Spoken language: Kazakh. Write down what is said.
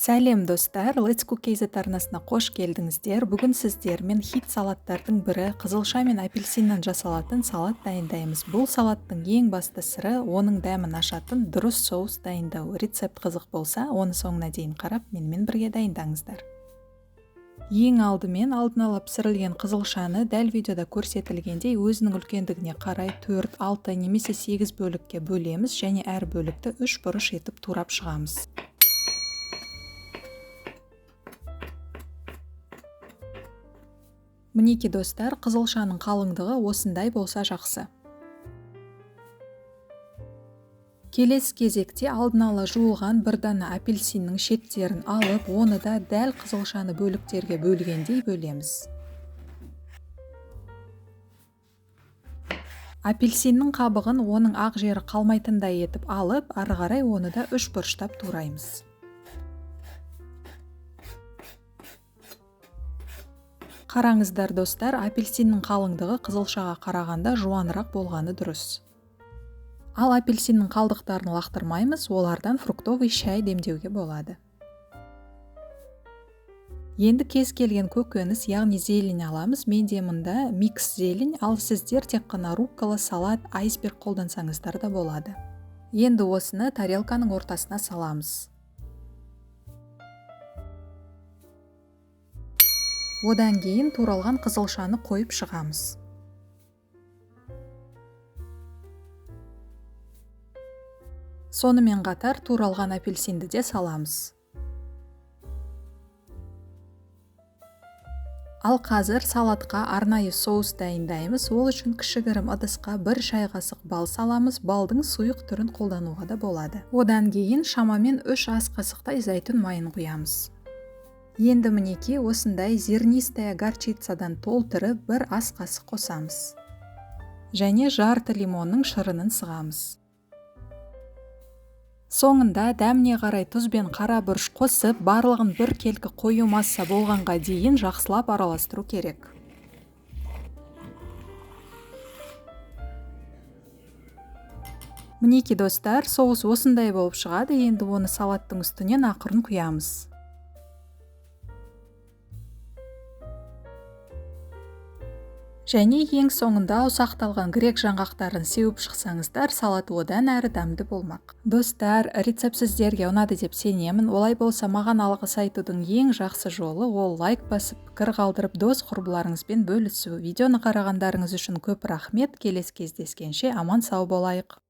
Сәлем достар, Let's Cook KZ арнасына қош келдіңіздер. Бүгін сіздермен хит салаттардың бірі қызылша мен апельсиннен жасалатын салат дайындаймыз. Бұл салаттың ең басты сыры оның дәмін ашатын дұрыс соус дайындау. Рецепт қызық болса, оны соңына дейін қарап, менімен бірге дайындаңыздар. Ең алдымен алдын ала пісірілген қызылшаны дәл видеода көрсетілгендей өзінің үлкендігіне қарай 4, 6 немесе 8 бөлікке бөлеміз және әр бөлікті 3 бұрыш етіп турап шығамыз. Мінеки достар, қызылшаның қалыңдығы осындай болса жақсы. Келесі кезекте алдын ала жуылған бір дана апельсиннің шеттерін алып, оны да дәл қызылшаны бөліктерге бөлгендей бөлеміз. Апельсиннің қабығын оның ақ жері қалмайтындай етіп алып, ары қарай оны да 3 бұрыштап тураймыз. Қараңыздар достар, апельсиннің қалыңдығы қызылшаға қарағанда жуанырақ болғаны дұрыс. Ал апельсиннің қалдықтарын лақтырмаймыз, олардан фруктовый шай демдеуге болады. Енді кез келген көкөніс, яғни зелень аламыз. Менде мұнда микс зелень, ал сіздер тек қана руккола, салат, айсберг қолдансаңыздар да болады. Енді осыны тарелканың ортасына саламыз. Одан кейін туралған қызылшаны қойып шығамыз. Сонымен қатар туралған апельсинді де саламыз. Ал қазір салатқа арнайы соус дайындаймыз. Ол үшін кішігірім ыдысқа 1 шай қасық бал саламыз. Балдың сұйық түрін қолдануға да болады. Одан кейін шамамен 3 ас қасықтай зәйтүн майын құямыз. Енді мінеки осындай зернистая горчицадан толтырып 1 ас қасық қосамыз. Және жарты лимонның шырынын сығамыз. Соңында дәміне қарай тұз бен қара бұрыш қосып, барлығын бір келкі қою масса болғанға дейін жақсылап араластыру керек. Мінеки достар, соус осындай болып шығады. Енді оны салаттың үстінен ақырын құямыз. Және ең соңында ұсақталған грек жаңғақтарын сеуіп шықсаңыздар, салат одан әрі дәмді болмақ. Достар, рецепт сіздерге ұнады деп сенемін. Олай болса, маған алғыс айтудың ең жақсы жолы ол лайк басып, пікір қалдырып, дос құрбыларыңызбен бөлісу. Видеоны қарағандарыңыз үшін көп рахмет. Келесі кездескенше аман сау болайық.